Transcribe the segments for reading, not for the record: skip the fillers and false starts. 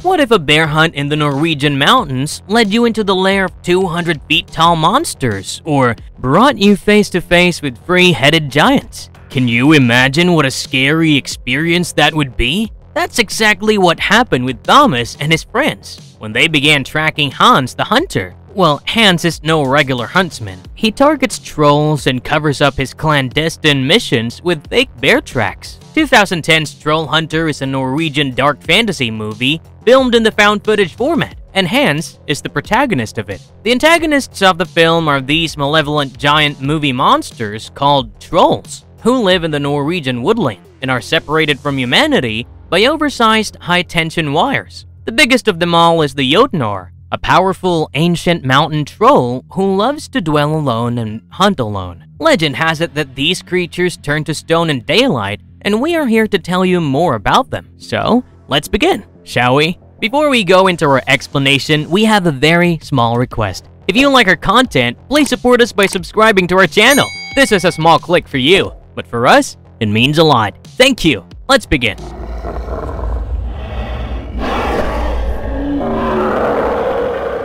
What if a bear hunt in the Norwegian mountains led you into the lair of 200 feet tall monsters, or brought you face to face with three-headed giants? Can you imagine what a scary experience that would be? That's exactly what happened with Thomas and his friends when they began tracking Hans the Hunter. Well, Hans is no regular huntsman. He targets trolls and covers up his clandestine missions with fake bear tracks. 2010's Trollhunter is a Norwegian dark fantasy movie filmed in the found footage format, and Hans is the protagonist of it. The antagonists of the film are these malevolent giant movie monsters called trolls, who live in the Norwegian woodland and are separated from humanity by oversized high-tension wires. The biggest of them all is the Jötnar, a powerful ancient mountain troll who loves to dwell alone and hunt alone. Legend has it that these creatures turn to stone in daylight, and we are here to tell you more about them. So, let's begin, shall we? Before we go into our explanation, we have a very small request. If you like our content, please support us by subscribing to our channel. This is a small click for you, but for us, it means a lot. Thank you. Let's begin.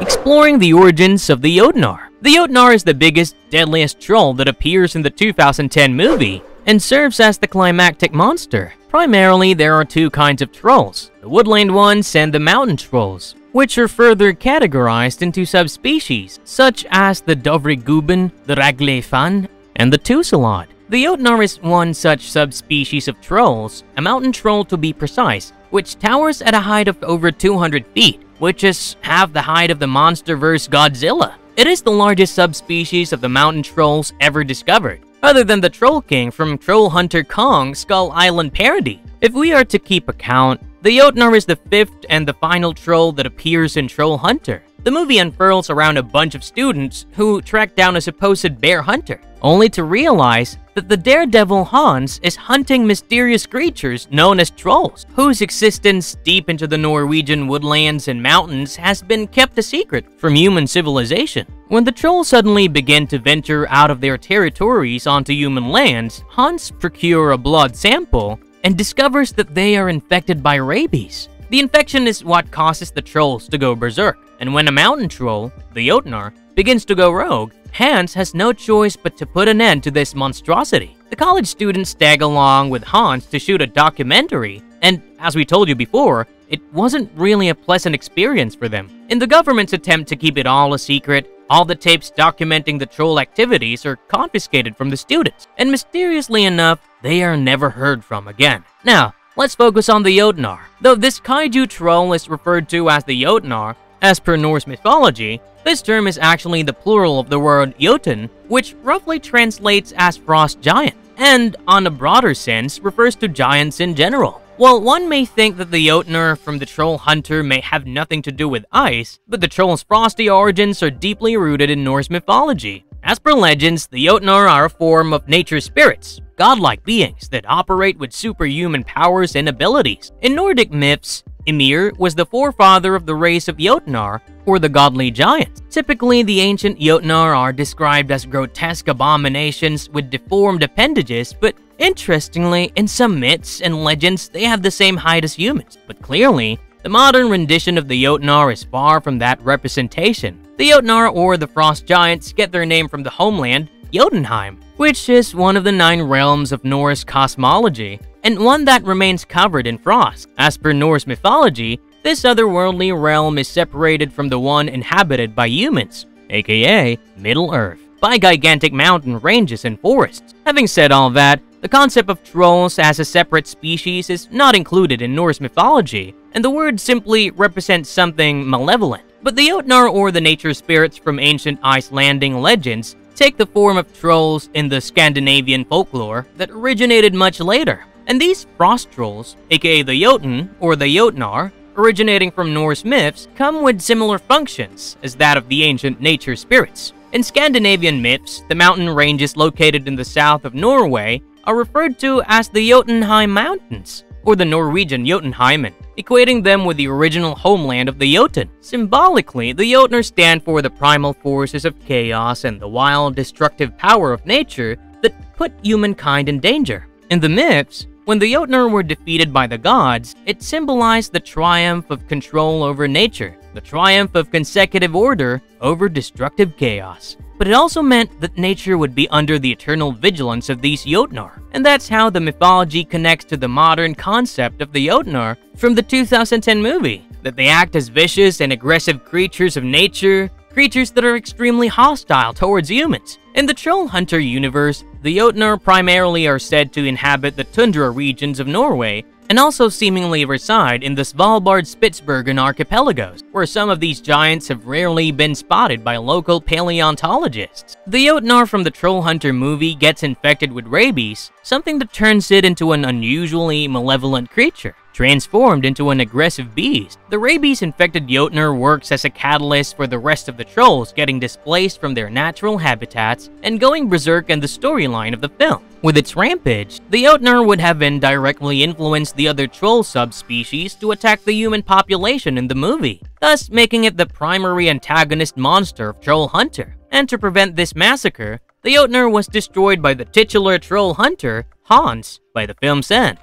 Exploring the origins of the Jötnar. The Jötnar is the biggest, deadliest troll that appears in the 2010 movie and serves as the climactic monster. Primarily, there are two kinds of trolls, the woodland ones and the mountain trolls, which are further categorized into subspecies, such as the Dovreguben, the Raglefan, and the Tusalad. The Jötnar is one such subspecies of trolls, a mountain troll to be precise, which towers at a height of over 200 feet, which is half the height of the MonsterVerse Godzilla. It is the largest subspecies of the mountain trolls ever discovered, other than the Troll King from Trollhunter Kong Skull Island parody. If we are to keep account, the Jötnar is the fifth and the final troll that appears in Trollhunter. The movie unfurls around a bunch of students who track down a supposed bear hunter, only to realize that the daredevil Hans is hunting mysterious creatures known as trolls, whose existence deep into the Norwegian woodlands and mountains has been kept a secret from human civilization. When the trolls suddenly begin to venture out of their territories onto human lands, Hans procures a blood sample and discovers that they are infected by rabies. The infection is what causes the trolls to go berserk, and when a mountain troll, the Jötnar, begins to go rogue, Hans has no choice but to put an end to this monstrosity. The college students tag along with Hans to shoot a documentary, and as we told you before, it wasn't really a pleasant experience for them. In the government's attempt to keep it all a secret, all the tapes documenting the troll activities are confiscated from the students, and mysteriously enough, they are never heard from again. Now, let's focus on the Jötnar. Though this kaiju troll is referred to as the Jötnar, as per Norse mythology, this term is actually the plural of the word Jotun, which roughly translates as frost giant, and on a broader sense refers to giants in general. While one may think that the Jötnar from the Trollhunter may have nothing to do with ice, but the troll's frosty origins are deeply rooted in Norse mythology. As per legends, the Jötnar are a form of nature spirits, godlike beings that operate with superhuman powers and abilities. In Nordic myths, Ymir was the forefather of the race of Jötnar, or the godly giants. Typically, the ancient Jötnar are described as grotesque abominations with deformed appendages, but interestingly, in some myths and legends, they have the same height as humans. But clearly, the modern rendition of the Jötnar is far from that representation. The Jötnar, or the frost giants, get their name from the homeland, Jotunheim, which is one of the 9 realms of Norse cosmology, and one that remains covered in frost. As per Norse mythology, this otherworldly realm is separated from the one inhabited by humans, aka Middle-earth, by gigantic mountain ranges and forests. Having said all that, the concept of trolls as a separate species is not included in Norse mythology, and the word simply represents something malevolent. But the Jötnar, or the nature spirits from ancient Icelandic legends, take the form of trolls in the Scandinavian folklore that originated much later. And these frost trolls, aka the Jotun, or the Jötnar, originating from Norse myths, come with similar functions as that of the ancient nature spirits. In Scandinavian myths, the mountain ranges located in the south of Norway are referred to as the Jotunheim Mountains, or the Norwegian Jotunheimen, equating them with the original homeland of the Jotun. Symbolically, the Jötnar stand for the primal forces of chaos and the wild, destructive power of nature that put humankind in danger. In the myths, When the Jötnar were defeated by the gods, it symbolized the triumph of control over nature, the triumph of consecutive order over destructive chaos. But it also meant that nature would be under the eternal vigilance of these Jötnar. And that's how the mythology connects to the modern concept of the Jötnar from the 2010 movie, that they act as vicious and aggressive creatures of nature, creatures that are extremely hostile towards humans. In the Trollhunter universe, the Jötnar primarily are said to inhabit the tundra regions of Norway, and also seemingly reside in the Svalbard-Spitsbergen archipelagos, where some of these giants have rarely been spotted by local paleontologists. The Jötnar from the Trollhunter movie gets infected with rabies, something that turns it into an unusually malevolent creature, transformed into an aggressive beast. The rabies-infected Jötnar works as a catalyst for the rest of the trolls getting displaced from their natural habitats and going berserk in the storyline of the film. With its rampage, the Jötnar would have indirectly influenced the other troll subspecies to attack the human population in the movie, thus making it the primary antagonist monster of Trollhunter. And to prevent this massacre, the Jötnar was destroyed by the titular troll hunter, Hans, by the film's end.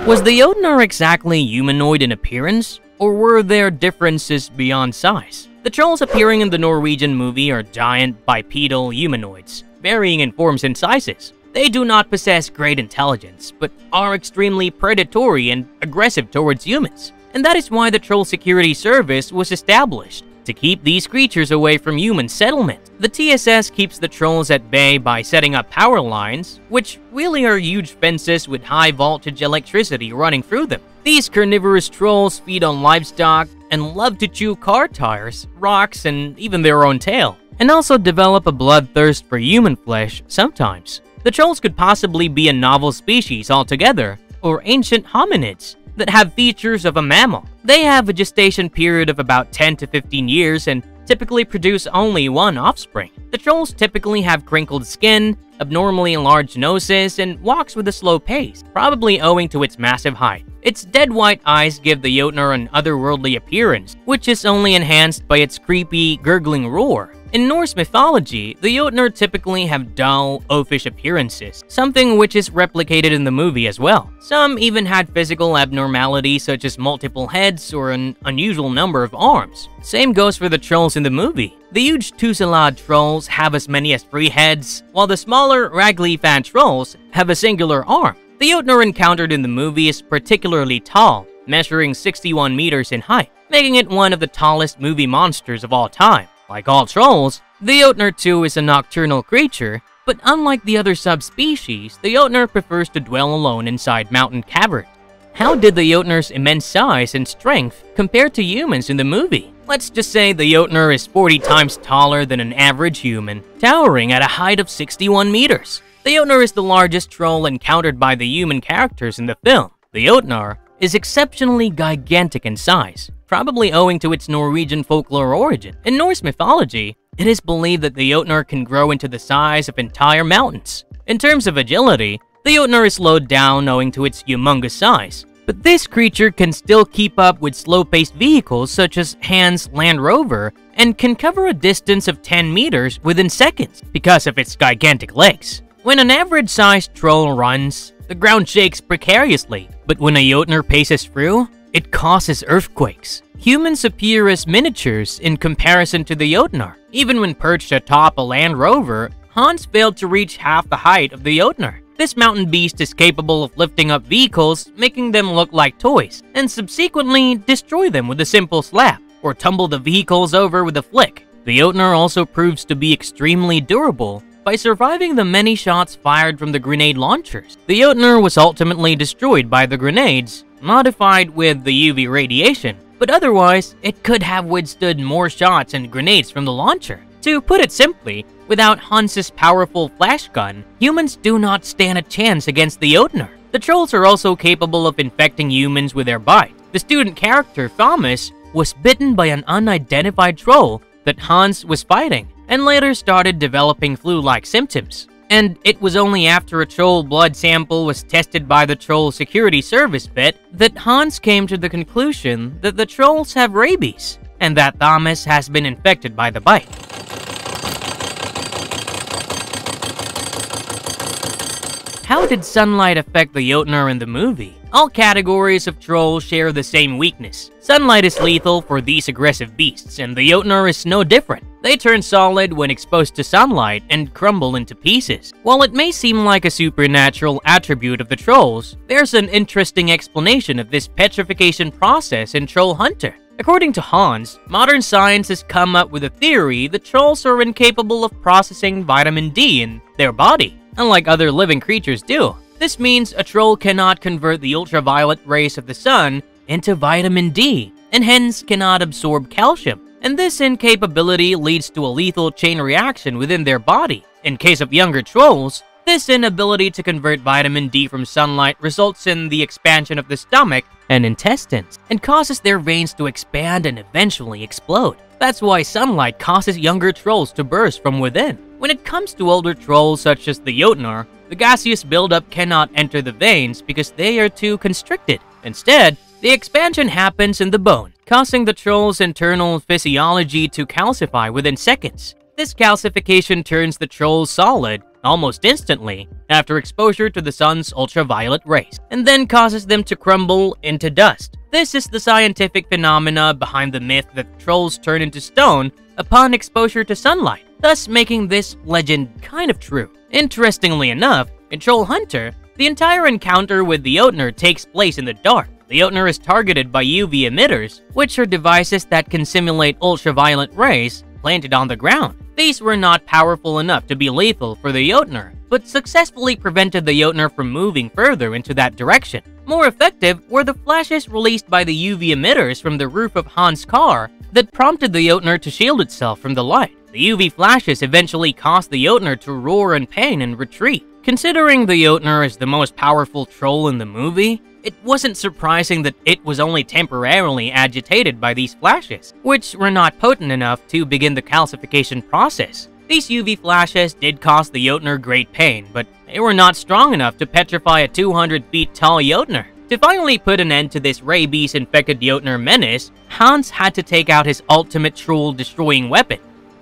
Was the Jötnar exactly humanoid in appearance, or were there differences beyond size? The trolls appearing in the Norwegian movie are giant bipedal humanoids, varying in forms and sizes. They do not possess great intelligence, but are extremely predatory and aggressive towards humans. And that is why the Troll Security Service was established, to keep these creatures away from human settlement. The TSS keeps the trolls at bay by setting up power lines, which really are huge fences with high voltage electricity running through them. These carnivorous trolls feed on livestock and love to chew car tires, rocks, and even their own tail, and also develop a bloodthirst for human flesh sometimes. The trolls could possibly be a novel species altogether, or ancient hominids that have features of a mammal. They have a gestation period of about 10 to 15 years and typically produce only one offspring. The trolls typically have crinkled skin, abnormally large noses, and walks with a slow pace, probably owing to its massive height. Its dead white eyes give the Jötnar an otherworldly appearance, which is only enhanced by its creepy, gurgling roar. In Norse mythology, the Jötnar typically have dull, oafish appearances, something which is replicated in the movie as well. Some even had physical abnormalities such as multiple heads or an unusual number of arms. Same goes for the trolls in the movie. The huge Tussilad trolls have as many as 3 heads, while the smaller Raglifan trolls have a singular arm. The Jötnar encountered in the movie is particularly tall, measuring 61 meters in height, making it one of the tallest movie monsters of all time. Like all trolls, the Jötnar too is a nocturnal creature, but unlike the other subspecies, the Jötnar prefers to dwell alone inside mountain caverns. How did the Jötnar's immense size and strength compare to humans in the movie? Let's just say the Jötnar is 40 times taller than an average human, towering at a height of 61 meters. The Jötnar is the largest troll encountered by the human characters in the film. The Jötnar is exceptionally gigantic in size, probably owing to its Norwegian folklore origin. In Norse mythology, it is believed that the Jötnar can grow into the size of entire mountains. In terms of agility, the Jötnar is slowed down owing to its humongous size. But this creature can still keep up with slow-paced vehicles such as Hans' Land Rover and can cover a distance of 10 meters within seconds because of its gigantic legs. When an average-sized troll runs, the ground shakes precariously, but when a Jötnar paces through, it causes earthquakes. Humans appear as miniatures in comparison to the Jötnar. Even when perched atop a Land Rover, Hans failed to reach half the height of the Jötnar. This mountain beast is capable of lifting up vehicles, making them look like toys, and subsequently destroy them with a simple slap, or tumble the vehicles over with a flick. The Jötnar also proves to be extremely durable by surviving the many shots fired from the grenade launchers. The Jötnar was ultimately destroyed by the grenades, modified with the UV radiation, but otherwise, it could have withstood more shots and grenades from the launcher. To put it simply, without Hans's powerful flash gun, humans do not stand a chance against the Jötnar. The trolls are also capable of infecting humans with their bite. The student character, Thomas, was bitten by an unidentified troll that Hans was fighting, and later started developing flu-like symptoms. And it was only after a troll blood sample was tested by the Troll Security Service vet that Hans came to the conclusion that the trolls have rabies, and that Thomas has been infected by the bite. How did sunlight affect the Jötnar in the movie? All categories of trolls share the same weakness. Sunlight is lethal for these aggressive beasts, and the Jötnar is no different. They turn solid when exposed to sunlight and crumble into pieces. While it may seem like a supernatural attribute of the trolls, there's an interesting explanation of this petrification process in Trollhunter. According to Hans, modern science has come up with a theory that trolls are incapable of processing vitamin D in their body, unlike other living creatures do. This means a troll cannot convert the ultraviolet rays of the sun into vitamin D, and hence cannot absorb calcium. And this incapability leads to a lethal chain reaction within their body. In case of younger trolls, this inability to convert vitamin D from sunlight results in the expansion of the stomach and intestines, and causes their veins to expand and eventually explode. That's why sunlight causes younger trolls to burst from within. When it comes to older trolls such as the Jötnar, the gaseous buildup cannot enter the veins because they are too constricted. Instead, the expansion happens in the bone, causing the troll's internal physiology to calcify within seconds. This calcification turns the troll solid almost instantly after exposure to the sun's ultraviolet rays, and then causes them to crumble into dust. This is the scientific phenomena behind the myth that trolls turn into stone upon exposure to sunlight, thus making this legend kind of true. Interestingly enough, in Trollhunter, the entire encounter with the Jötnar takes place in the dark. The Jötnar is targeted by UV emitters, which are devices that can simulate ultraviolet rays planted on the ground. These were not powerful enough to be lethal for the Jötnar, but successfully prevented the Jötnar from moving further into that direction. More effective were the flashes released by the UV emitters from the roof of Hans' car that prompted the Jötnar to shield itself from the light. The UV flashes eventually caused the Jötnar to roar in pain and retreat. Considering the Jötnar is the most powerful troll in the movie, it wasn't surprising that it was only temporarily agitated by these flashes, which were not potent enough to begin the calcification process. These UV flashes did cause the Jötnar great pain, but they were not strong enough to petrify a 200 feet tall Jötnar. To finally put an end to this rabies-infected Jötnar menace, Hans had to take out his ultimate troll-destroying weapon.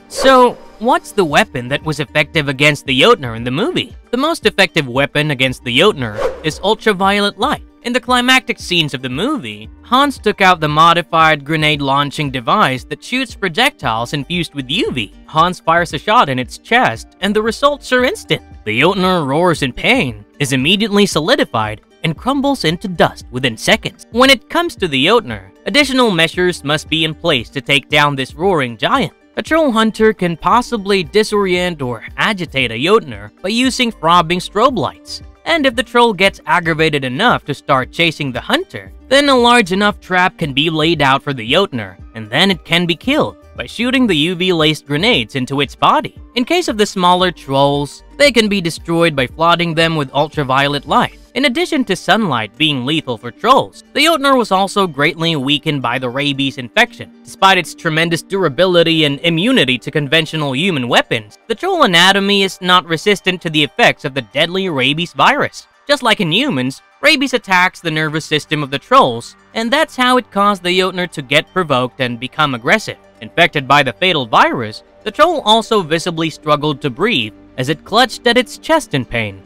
So, what's the weapon that was effective against the Jötnar in the movie? The most effective weapon against the Jötnar is ultraviolet light. In the climactic scenes of the movie, Hans took out the modified grenade-launching device that shoots projectiles infused with UV. Hans fires a shot in its chest, and the results are instant. The Jötnar roars in pain, is immediately solidified, and crumbles into dust within seconds. When it comes to the Jötnar, additional measures must be in place to take down this roaring giant. A troll hunter can possibly disorient or agitate a Jötnar by using throbbing strobe lights. And if the troll gets aggravated enough to start chasing the hunter, then a large enough trap can be laid out for the Jötnar, and then it can be killed by shooting the UV-laced grenades into its body. In case of the smaller trolls, they can be destroyed by flooding them with ultraviolet light. In addition to sunlight being lethal for trolls, the Jötnar was also greatly weakened by the rabies infection. Despite its tremendous durability and immunity to conventional human weapons, the troll anatomy is not resistant to the effects of the deadly rabies virus. Just like in humans, rabies attacks the nervous system of the trolls, and that's how it caused the Jötnar to get provoked and become aggressive. Infected by the fatal virus, the troll also visibly struggled to breathe as it clutched at its chest in pain.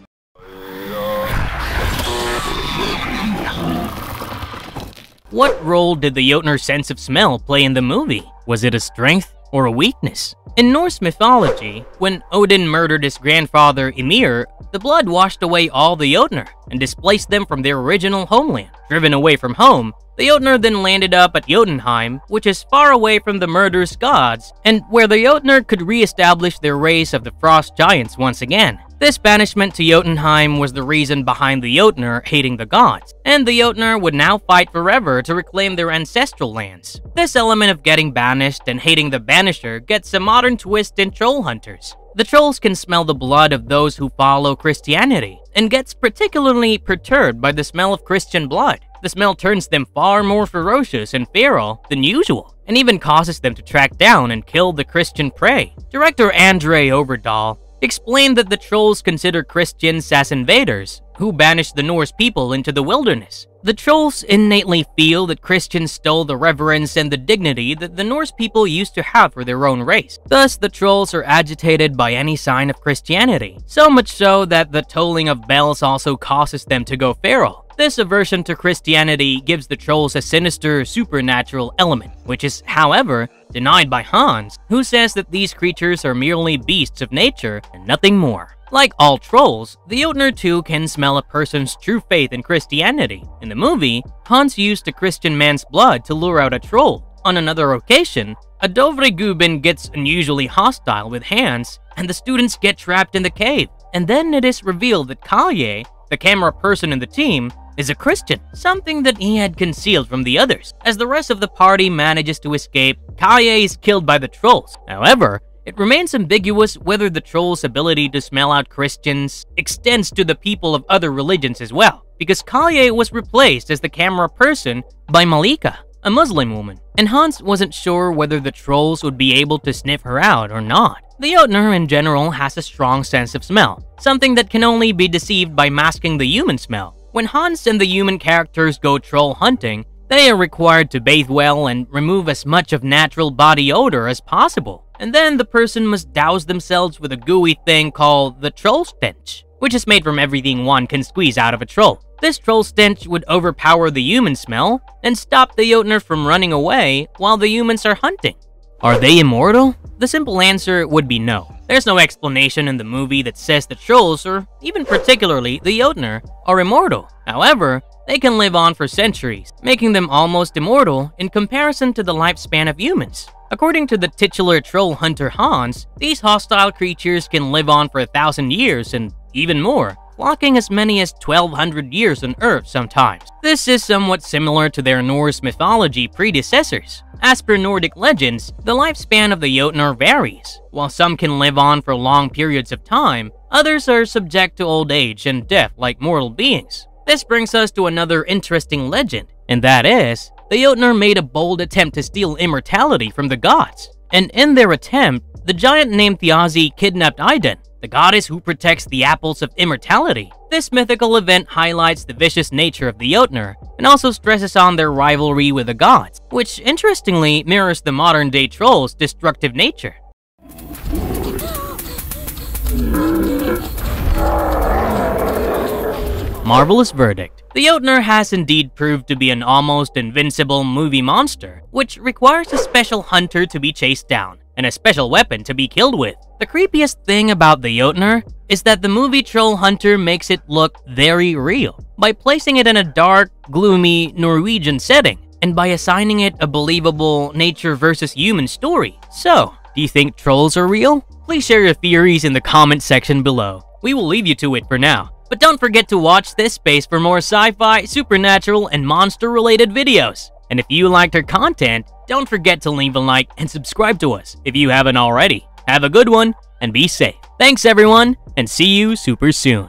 What role did the Jötnar's sense of smell play in the movie? Was it a strength or a weakness? In Norse mythology, when Odin murdered his grandfather Ymir, the blood washed away all the Jötnar and displaced them from their original homeland. Driven away from home, the Jötnar then landed up at Jotunheim, which is far away from the murderous gods, and where the Jötnar could re-establish their race of the frost giants once again. This banishment to Jotunheim was the reason behind the Jötnar hating the gods, and the Jötnar would now fight forever to reclaim their ancestral lands. This element of getting banished and hating the banisher gets a modern twist in Trollhunters. The trolls can smell the blood of those who follow Christianity, and gets particularly perturbed by the smell of Christian blood. The smell turns them far more ferocious and feral than usual, and even causes them to track down and kill the Christian prey. Director Andre Overdahl explained that the trolls consider Christians as invaders, who banished the Norse people into the wilderness. The trolls innately feel that Christians stole the reverence and the dignity that the Norse people used to have for their own race. Thus, the trolls are agitated by any sign of Christianity, so much so that the tolling of bells also causes them to go feral. This aversion to Christianity gives the trolls a sinister, supernatural element, which is, however, denied by Hans, who says that these creatures are merely beasts of nature and nothing more. Like all trolls, the Jötnar too can smell a person's true faith in Christianity. In the movie, Hans used a Christian man's blood to lure out a troll. On another occasion, a Dovregubben gets unusually hostile with Hans, and the students get trapped in the cave. And then it is revealed that Kalje, the camera person in the team, is a Christian, something that he had concealed from the others. As the rest of the party manages to escape, Kalje is killed by the trolls. However, it remains ambiguous whether the troll's ability to smell out Christians extends to the people of other religions as well, because Kalje was replaced as the camera person by Malika, a Muslim woman, and Hans wasn't sure whether the trolls would be able to sniff her out or not. The Jötnar in general has a strong sense of smell, something that can only be deceived by masking the human smell. When Hans and the human characters go troll hunting, they are required to bathe well and remove as much of natural body odor as possible. And then the person must douse themselves with a gooey thing called the troll stench, which is made from everything one can squeeze out of a troll. This troll stench would overpower the human smell and stop the Jötnar from running away while the humans are hunting. Are they immortal? The simple answer would be no. There's no explanation in the movie that says the trolls, or even particularly the Jötnar, are immortal. However, they can live on for centuries, making them almost immortal in comparison to the lifespan of humans. According to the titular Trollhunter Hans, these hostile creatures can live on for 1,000 years and even more, clocking as many as 1,200 years on Earth sometimes. This is somewhat similar to their Norse mythology predecessors. As per Nordic legends, the lifespan of the Jötnar varies. While some can live on for long periods of time, others are subject to old age and death like mortal beings. This brings us to another interesting legend, and that is, the Jötnar made a bold attempt to steal immortality from the gods. And in their attempt, the giant named Thiazi kidnapped Idun, the goddess who protects the apples of immortality. This mythical event highlights the vicious nature of the Jötnar, and also stresses on their rivalry with the gods, which interestingly mirrors the modern-day troll's destructive nature. Marvelous verdict. The Jötnar has indeed proved to be an almost invincible movie monster, which requires a special hunter to be chased down, and a special weapon to be killed with. The creepiest thing about the Jötnar is that the movie Trollhunter makes it look very real, by placing it in a dark, gloomy Norwegian setting, and by assigning it a believable nature versus human story. So, do you think trolls are real? Please share your theories in the comment section below. We will leave you to it for now. But don't forget to watch this space for more sci-fi, supernatural, and monster-related videos. And if you liked our content, don't forget to leave a like and subscribe to us if you haven't already. Have a good one, and be safe. Thanks everyone, and see you super soon.